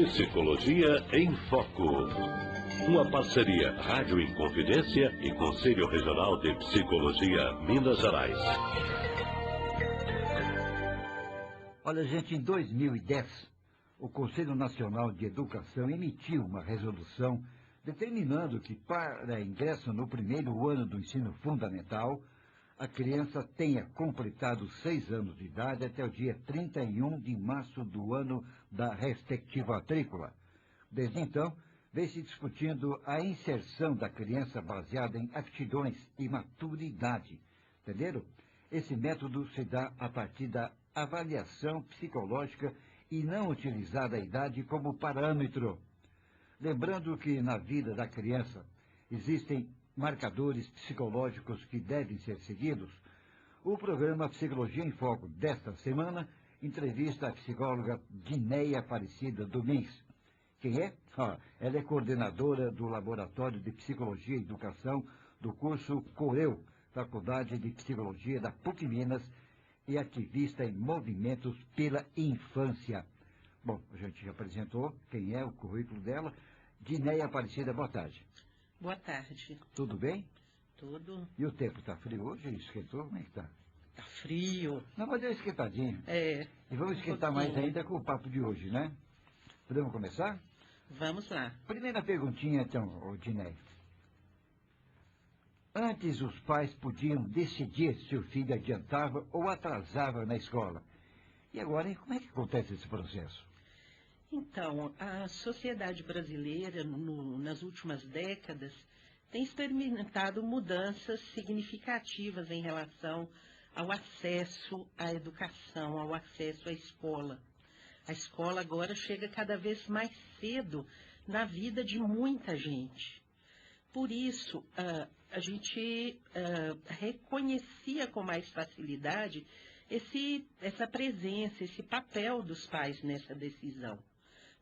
Psicologia em Foco. Uma parceria Rádio Inconfidência e Conselho Regional de Psicologia, Minas Gerais. Olha, gente, em 2010, o Conselho Nacional de Educação emitiu uma resolução determinando que, para ingresso no primeiro ano do ensino fundamental, a criança tenha completado 6 anos de idade até o dia 31 de março do ano da respectiva matrícula. Desde então, vem-se discutindo a inserção da criança baseada em aptidões e maturidade. Entenderam? Esse método se dá a partir da avaliação psicológica e não utilizar a idade como parâmetro. Lembrando que na vida da criança existem marcadores psicológicos que devem ser seguidos, o programa Psicologia em Foco desta semana entrevista a psicóloga Dineia Aparecida Domingues. Quem é? Ela é coordenadora do Laboratório de Psicologia e Educação do curso COEU, Faculdade de Psicologia da PUC Minas, e ativista em movimentos pela infância. Bom, a gente já apresentou quem é, o currículo dela. Dineia Aparecida, boa tarde. Boa tarde. Tudo bem? Tudo. E o tempo está frio hoje? Esquentou? Como é que está? Tá frio. Não, mas deu esquentadinho. É. E vamos esquentar mais ainda com o papo de hoje, né? Podemos começar? Vamos lá. Primeira perguntinha, então, Dineia. Antes os pais podiam decidir se o filho adiantava ou atrasava na escola. E agora, como é que acontece esse processo? Então, a sociedade brasileira, nas últimas décadas, tem experimentado mudanças significativas em relação ao acesso à educação, ao acesso à escola. A escola agora chega cada vez mais cedo na vida de muita gente. Por isso, a gente reconhecia com mais facilidade essa presença, esse papel dos pais nessa decisão.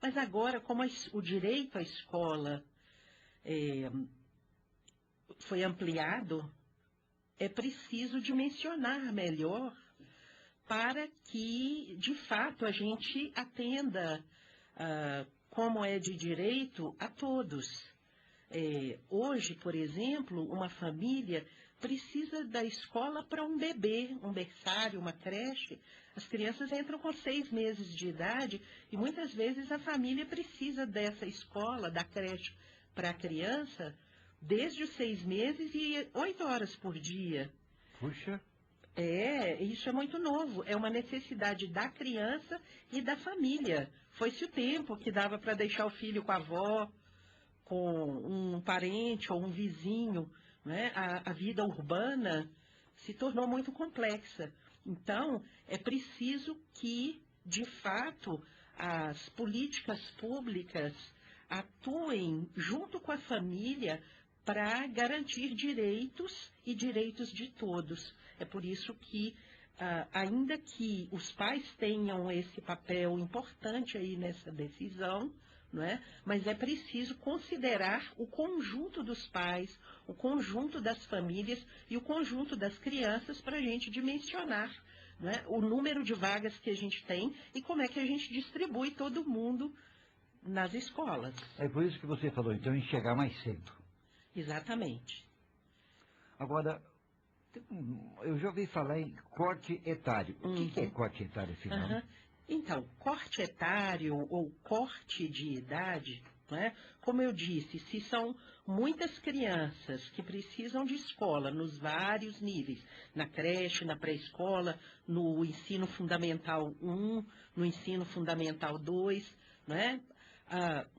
Mas agora, como o direito à escola foi ampliado, é preciso dimensionar melhor para que, de fato, a gente atenda, como é de direito, a todos. Hoje, por exemplo, uma família precisa da escola para um bebê, um berçário, uma creche. As crianças entram com 6 meses de idade e muitas vezes a família precisa dessa escola, da creche para a criança, desde os 6 meses e 8 horas por dia. Puxa! Isso é muito novo. É uma necessidade da criança e da família. Foi-se o tempo que dava para deixar o filho com a avó, com um parente ou um vizinho, né? A vida urbana se tornou muito complexa. Então, é preciso que, de fato, as políticas públicas atuem junto com a família para garantir direitos e direitos de todos. É por isso que, ainda que os pais tenham esse papel importante aí nessa decisão, não é? Mas é preciso considerar o conjunto dos pais, o conjunto das famílias e o conjunto das crianças para a gente dimensionar, não é? O número de vagas que a gente tem e como é que a gente distribui todo mundo nas escolas. É por isso que você falou, então, em chegar mais cedo. Exatamente. Agora, eu já ouvi falar em corte etário. O que é corte etário, afinal? Então, corte etário ou corte de idade, né? Como eu disse, se são muitas crianças que precisam de escola nos vários níveis, na creche, na pré-escola, no ensino fundamental 1, no ensino fundamental 2, né?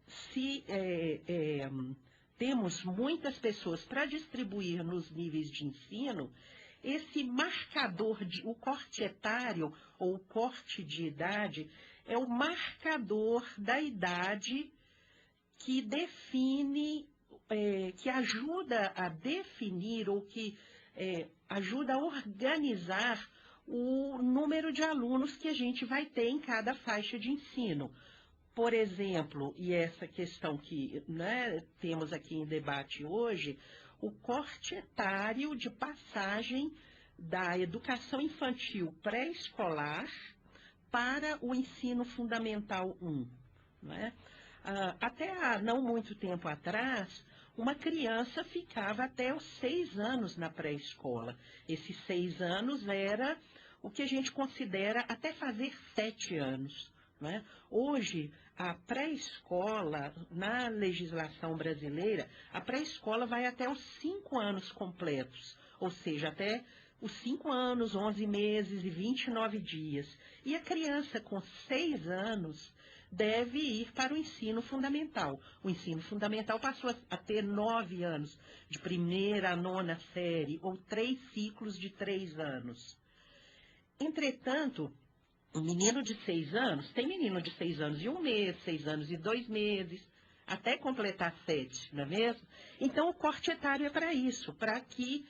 Se temos muitas pessoas para distribuir nos níveis de ensino, esse marcador, o corte etário ou o corte de idade, é o marcador da idade que define, que ajuda a definir ou que ajuda a organizar o número de alunos que a gente vai ter em cada faixa de ensino. Por exemplo, e essa questão que, né, temos aqui em debate hoje, o corte etário de passagem da educação infantil pré-escolar para o ensino fundamental 1. não é? Até há não muito tempo atrás, uma criança ficava até os 6 anos na pré-escola. Esses 6 anos era o que a gente considera até fazer 7 anos. Não é? Hoje, a pré-escola, na legislação brasileira, a pré-escola vai até os 5 anos completos, ou seja, até os 5 anos, 11 meses e 29 dias. E a criança com 6 anos deve ir para o ensino fundamental. O ensino fundamental passou a ter 9 anos, de primeira a 9ª série, ou 3 ciclos de 3 anos. Entretanto, um menino de 6 anos, tem menino de 6 anos e 1 mês, 6 anos e 2 meses, até completar 7, não é mesmo? Então, o corte etário é para isso, para que,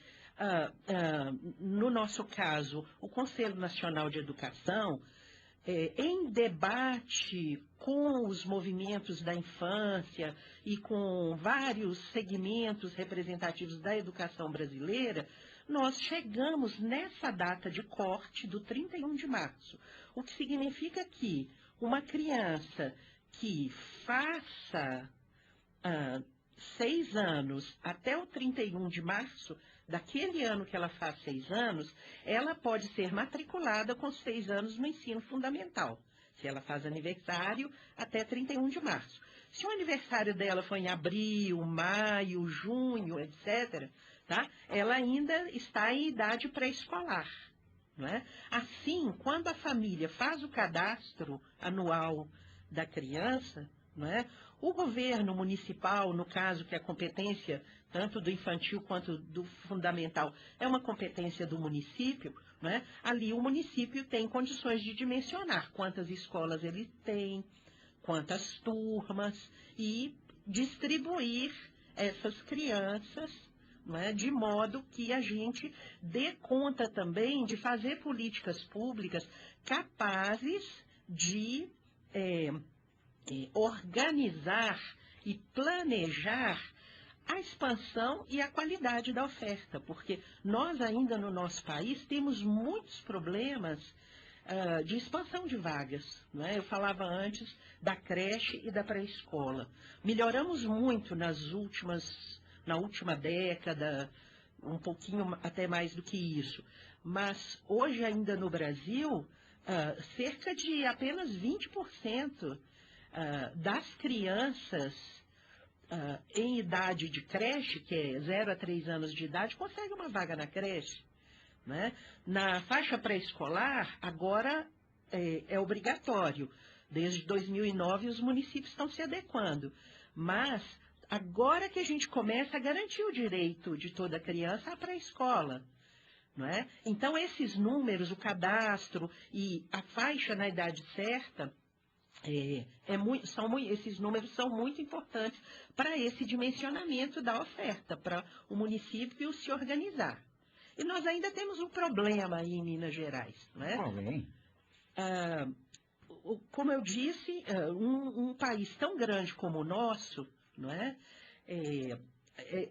no nosso caso, o Conselho Nacional de Educação, em debate com os movimentos da infância e com vários segmentos representativos da educação brasileira, nós chegamos nessa data de corte do 31 de março, o que significa que uma criança que faça 6 anos até o 31 de março, daquele ano que ela faz 6 anos, ela pode ser matriculada com 6 anos no ensino fundamental, se ela faz aniversário até 31 de março. Se o aniversário dela foi em abril, maio, junho, etc., tá? Ela ainda está em idade pré-escolar. Não é? Assim, quando a família faz o cadastro anual da criança, não é? O governo municipal, no caso que a competência tanto do infantil quanto do fundamental é uma competência do município, não é? Ali o município tem condições de dimensionar quantas escolas ele tem, quantas turmas, e distribuir essas crianças, não é? De modo que a gente dê conta também de fazer políticas públicas capazes de organizar e planejar a expansão e a qualidade da oferta, porque nós ainda no nosso país temos muitos problemas de expansão de vagas. Não é? Eu falava antes da creche e da pré-escola. Melhoramos muito na última década, um pouquinho até mais do que isso. Mas hoje ainda no Brasil, cerca de apenas 20% das crianças em idade de creche, que é 0 a 3 anos de idade, consegue uma vaga na creche. Né? Na faixa pré-escolar, agora é obrigatório. Desde 2009, os municípios estão se adequando. Mas agora que a gente começa a garantir o direito de toda criança à pré-escola. Não é? Então, esses números, o cadastro e a faixa na idade certa, esses números são muito importantes para esse dimensionamento da oferta, para o município se organizar. E nós ainda temos um problema aí em Minas Gerais. Não é? Como eu disse, um país tão grande como o nosso, não é?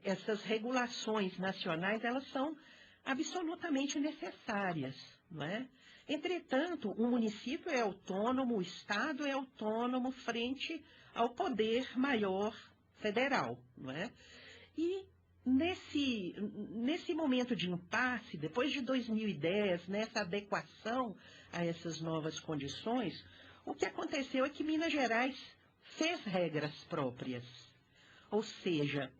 Essas regulações nacionais, elas são absolutamente necessárias. Não é? Entretanto, o município é autônomo, o Estado é autônomo frente ao poder maior federal. Não é? E nesse momento de impasse, depois de 2010, nessa adequação a essas novas condições, o que aconteceu é que Minas Gerais fez regras próprias. Ou seja,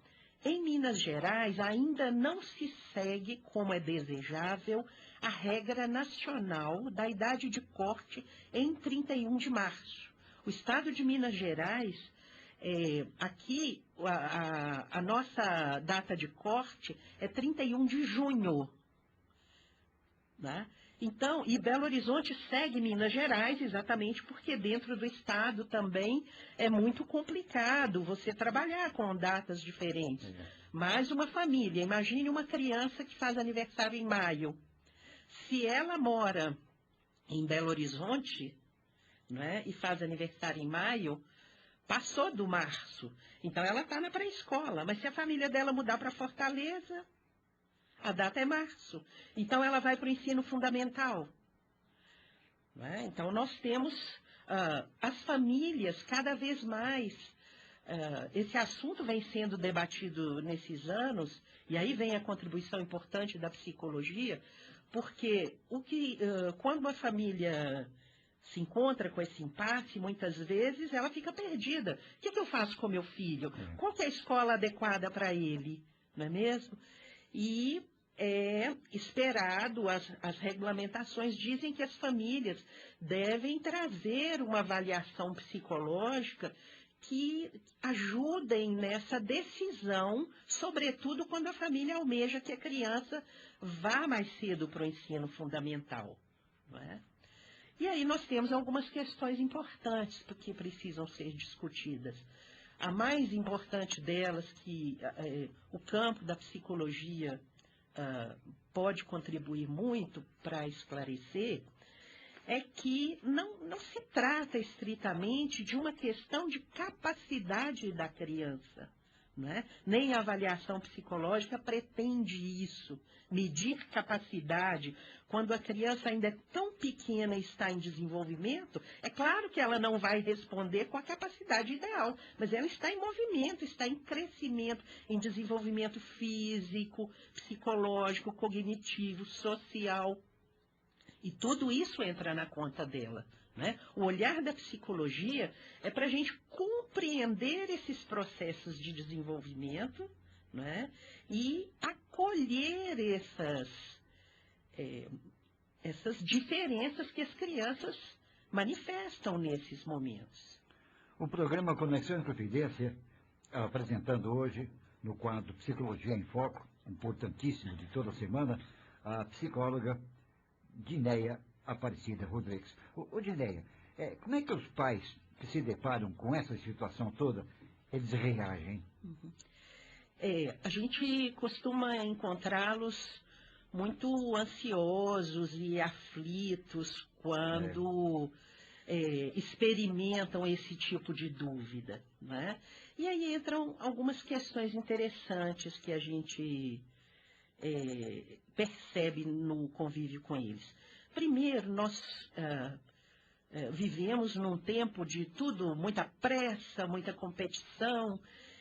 em Minas Gerais ainda não se segue, como é desejável, a regra nacional da idade de corte em 31 de março. O Estado de Minas Gerais, aqui a nossa data de corte é 31 de junho. Né? Então, e Belo Horizonte segue Minas Gerais exatamente porque dentro do Estado também é muito complicado você trabalhar com datas diferentes. Mas uma família, imagine uma criança que faz aniversário em maio. Se ela mora em Belo Horizonte, né, e faz aniversário em maio, passou do março. Então, ela está na pré-escola. Mas se a família dela mudar para Fortaleza, a data é março. Então, ela vai para o ensino fundamental. Né? Então, nós temos as famílias, cada vez mais, esse assunto vem sendo debatido nesses anos, e aí vem a contribuição importante da psicologia, porque quando a família se encontra com esse impasse, muitas vezes ela fica perdida. O que eu faço com meu filho? Qual que é a escola adequada para ele? Não é mesmo? E é esperado, as regulamentações dizem que as famílias devem trazer uma avaliação psicológica que ajudem nessa decisão, sobretudo quando a família almeja que a criança vá mais cedo para o ensino fundamental. Não é? E aí nós temos algumas questões importantes que precisam ser discutidas. A mais importante delas, que o campo da psicologia pode contribuir muito para esclarecer, é que não se trata estritamente de uma questão de capacidade da criança, né? Nem a avaliação psicológica pretende isso, medir capacidade. Quando a criança ainda é tão pequena e está em desenvolvimento, é claro que ela não vai responder com a capacidade ideal, mas ela está em movimento, está em crescimento, em desenvolvimento físico, psicológico, cognitivo, social. E tudo isso entra na conta dela, né? O olhar da psicologia é para a gente compreender esses processos de desenvolvimento, né? E acolher essas diferenças que as crianças manifestam nesses momentos. O programa Conexão e Confidência, apresentando hoje, no quadro Psicologia em Foco, importantíssimo de toda semana, a psicóloga Dinéia Aparecida Rodrigues. Ô Dinéia, como é que os pais que se deparam com essa situação toda, eles reagem? A gente costuma encontrá-los muito ansiosos e aflitos quando experimentam esse tipo de dúvida, né? E aí entram algumas questões interessantes que a gente percebe no convívio com eles. Primeiro, nós vivemos num tempo de tudo, muita pressa, muita competição,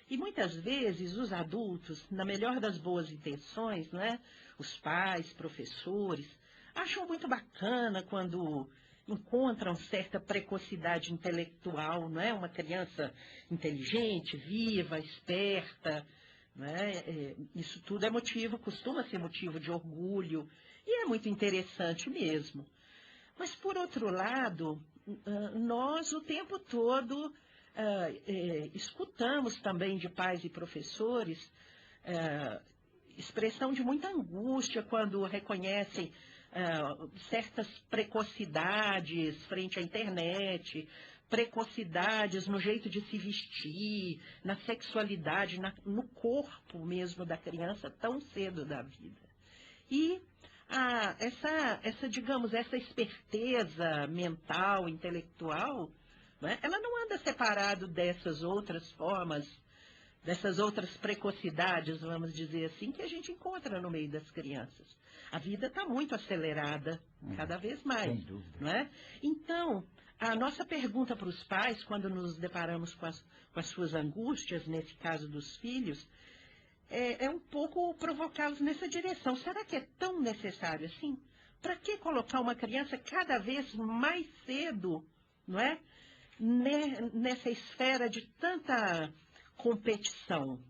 e muitas vezes os adultos, na melhor das boas intenções, né, os pais, professores, acham muito bacana quando encontram certa precocidade intelectual, não é? Uma criança inteligente, viva, esperta, né? Isso tudo costuma ser motivo de orgulho, e é muito interessante mesmo. Mas, por outro lado, nós o tempo todo escutamos também de pais e professores expressão de muita angústia quando reconhecem certas precocidades frente à internet, precocidades no jeito de se vestir, na sexualidade, no corpo mesmo da criança tão cedo da vida. E essa esperteza mental, intelectual, né, ela não anda separado dessas outras formas, dessas outras precocidades, vamos dizer assim, que a gente encontra no meio das crianças. A vida está muito acelerada, cada vez mais. Sem dúvida. Não é? Então, a nossa pergunta para os pais, quando nos deparamos com as suas angústias, nesse caso dos filhos, é um pouco provocá-los nessa direção. Será que é tão necessário assim? Para que colocar uma criança cada vez mais cedo, não é? Nessa esfera de tanta competição?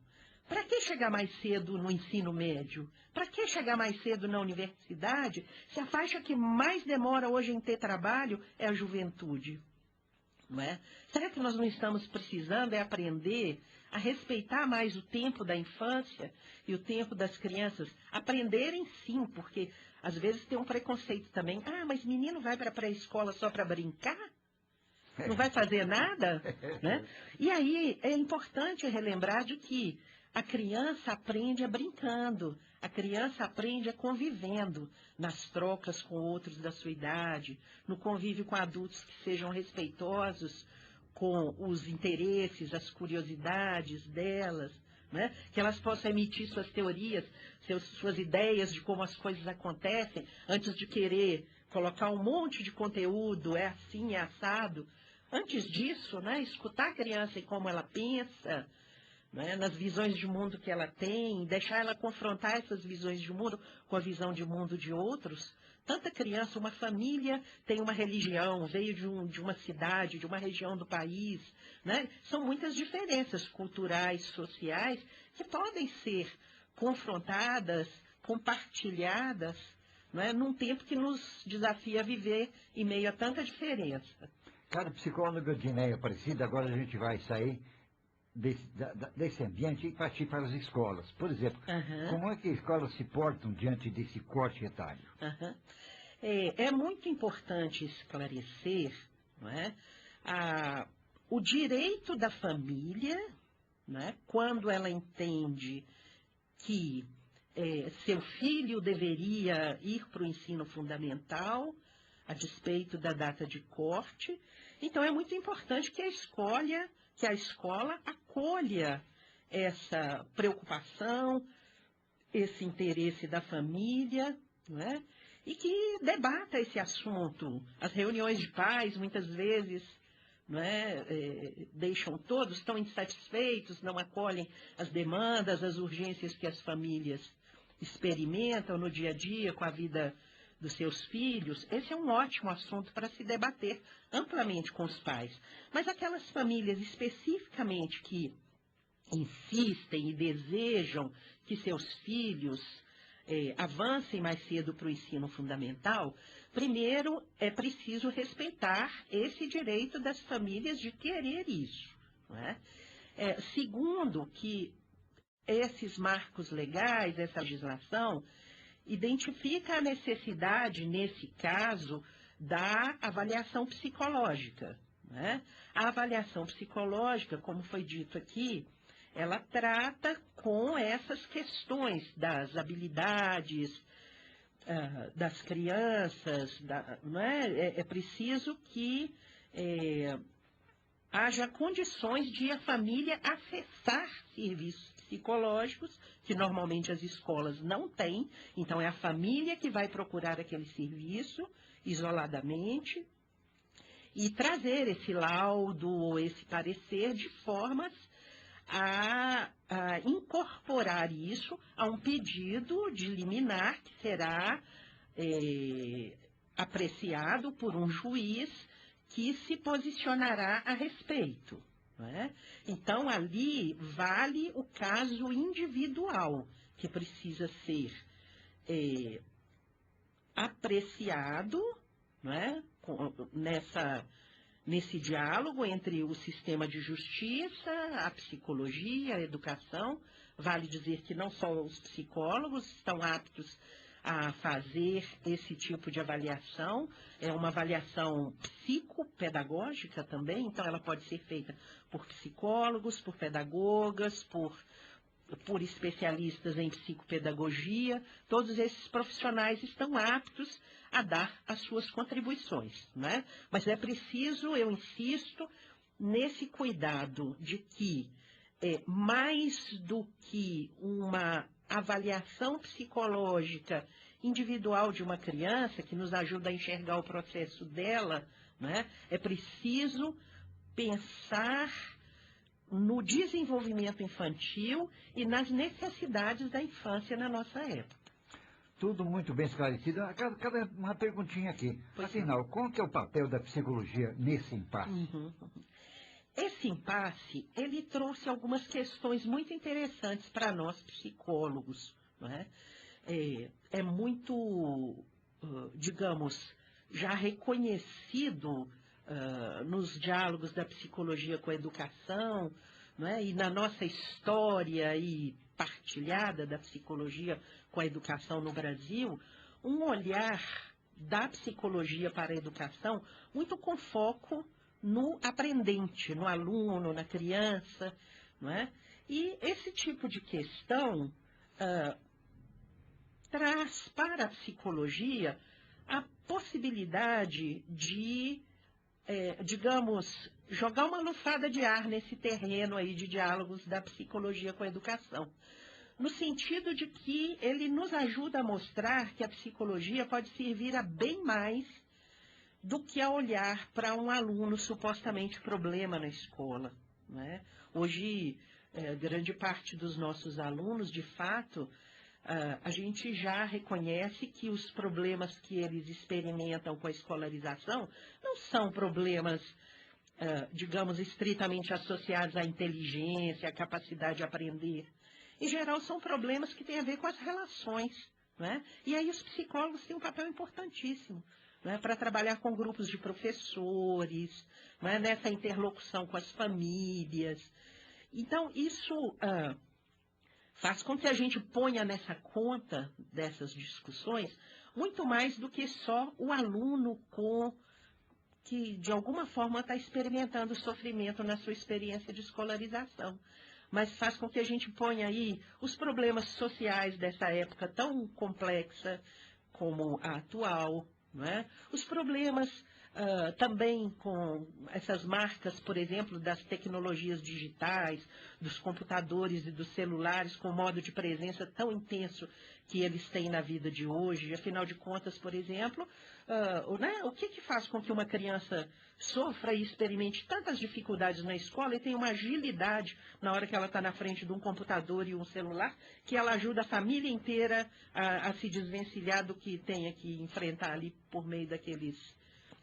Para que chegar mais cedo no ensino médio? Para que chegar mais cedo na universidade, se a faixa que mais demora hoje em ter trabalho é a juventude? Não é? Será que nós não estamos precisando aprender a respeitar mais o tempo da infância e o tempo das crianças? Aprenderem sim, porque às vezes tem um preconceito também. Ah, mas menino vai para a pré-escola só para brincar? Não vai fazer nada? Né? E aí é importante relembrar de que a criança aprende brincando, a criança aprende convivendo nas trocas com outros da sua idade, no convívio com adultos que sejam respeitosos com os interesses, as curiosidades delas, né? Que elas possam emitir suas teorias, suas ideias de como as coisas acontecem, antes de querer colocar um monte de conteúdo, é assim, é assado. Antes disso, né, escutar a criança e como ela pensa, né, nas visões de mundo que ela tem, deixar ela confrontar essas visões de mundo com a visão de mundo de outros. Tanta criança, uma família tem uma religião, veio de uma cidade, de uma região do país, né? São muitas diferenças culturais, sociais, que podem ser confrontadas, compartilhadas, né, num tempo que nos desafia a viver em meio a tanta diferença. Cara, psicóloga Dinéia Aparecida, agora a gente vai sair desse ambiente e partir para as escolas. Por exemplo, como é que as escolas se portam diante desse corte etário? É muito importante esclarecer, não é, o direito da família, né, quando ela entende que seu filho deveria ir para o ensino fundamental, a despeito da data de corte. Então, é muito importante que a escola acolha essa preocupação, esse interesse da família, não é? E que debata esse assunto. As reuniões de pais, muitas vezes, não é, deixam todos, estão insatisfeitos, não acolhem as demandas, as urgências que as famílias experimentam no dia a dia com a vida dos seus filhos. Esse é um ótimo assunto para se debater amplamente com os pais. Mas aquelas famílias especificamente que insistem e desejam que seus filhos avancem mais cedo para o ensino fundamental, primeiro é preciso respeitar esse direito das famílias de querer isso, não é? Segundo, que esses marcos legais, essa legislação, identifica a necessidade, nesse caso, da avaliação psicológica, né? A avaliação psicológica, como foi dito aqui, ela trata com essas questões das habilidades das crianças, não é? É preciso que haja condições de a família acessar serviços psicológicos, que normalmente as escolas não têm. Então, é a família que vai procurar aquele serviço isoladamente e trazer esse laudo ou esse parecer de formas a incorporar isso a um pedido de liminar que será apreciado por um juiz que se posicionará a respeito. Não é? Então, ali vale o caso individual, que precisa ser apreciado, não é? Nesse diálogo entre o sistema de justiça, a psicologia, a educação. Vale dizer que não só os psicólogos estão aptos a fazer esse tipo de avaliação, é uma avaliação psicopedagógica também, então ela pode ser feita por psicólogos, por pedagogas, por especialistas em psicopedagogia. Todos esses profissionais estão aptos a dar as suas contribuições, né? Mas é preciso, eu insisto, nesse cuidado de que, mais do que uma avaliação psicológica individual de uma criança, que nos ajuda a enxergar o processo dela, né, é preciso pensar no desenvolvimento infantil e nas necessidades da infância na nossa época. Tudo muito bem esclarecido. Cabe uma perguntinha aqui. Afinal, qual que é o papel da psicologia nesse impasse? Esse impasse, ele trouxe algumas questões muito interessantes para nós psicólogos, não é? É muito, digamos, já reconhecido nos diálogos da psicologia com a educação, não é? E na nossa história aí partilhada da psicologia com a educação no Brasil, um olhar da psicologia para a educação muito com foco no aprendente, no aluno, na criança, não é? E esse tipo de questão traz para a psicologia a possibilidade de, digamos, jogar uma lufada de ar nesse terreno aí de diálogos da psicologia com a educação. no sentido de que ele nos ajuda a mostrar que a psicologia pode servir a bem mais do que a olhar para um aluno supostamente problema na escola, né? Hoje, grande parte dos nossos alunos, de fato, a gente já reconhece que os problemas que eles experimentam com a escolarização não são problemas, digamos, estritamente associados à inteligência, à capacidade de aprender. Em geral, são problemas que têm a ver com as relações, né? E aí os psicólogos têm um papel importantíssimo, né, para trabalhar com grupos de professores, né, nessa interlocução com as famílias. Então, isso faz com que a gente ponha nessa conta dessas discussões muito mais do que só o aluno que, de alguma forma, está experimentando sofrimento na sua experiência de escolarização. Mas faz com que a gente ponha aí os problemas sociais dessa época tão complexa como a atual, não é? Os problemas também com essas marcas, por exemplo, das tecnologias digitais, dos computadores e dos celulares, com o modo de presença tão intenso que eles têm na vida de hoje. Afinal de contas, por exemplo, o que faz com que uma criança sofra e experimente tantas dificuldades na escola e tenha uma agilidade na hora que ela está na frente de um computador e um celular, que ela ajuda a família inteira a se desvencilhar do que tenha que enfrentar ali por meio daqueles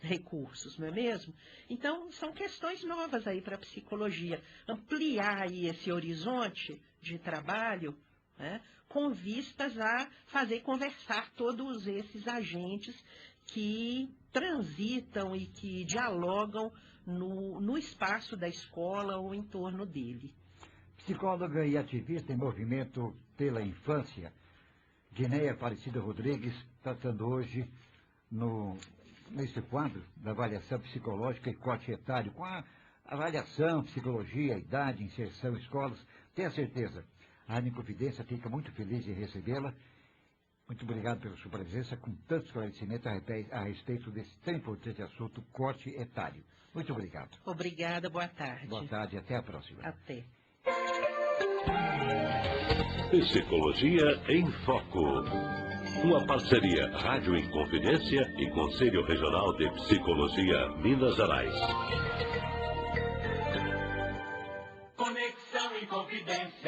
recursos, não é mesmo? Então, são questões novas aí para a psicologia. Ampliar aí esse horizonte de trabalho, né, com vistas a fazer conversar todos esses agentes que transitam e que dialogam no espaço da escola ou em torno dele. Psicóloga e ativista em movimento pela infância, Dinéia Aparecida Rodrigues, tratando hoje nesse quadro da avaliação psicológica e corte etário, com a avaliação, psicologia, idade, inserção, escolas. Tenha certeza, a Rádio Inconfidência fica muito feliz de recebê-la. Muito obrigado pela sua presença, com tanto esclarecimento a respeito desse tão importante assunto, corte etário. Muito obrigado. Obrigada, boa tarde. Boa tarde, até a próxima. Até. Psicologia em Foco. Uma parceria Rádio Inconfidência e Conselho Regional de Psicologia, Minas Gerais. Conexão Inconfidência.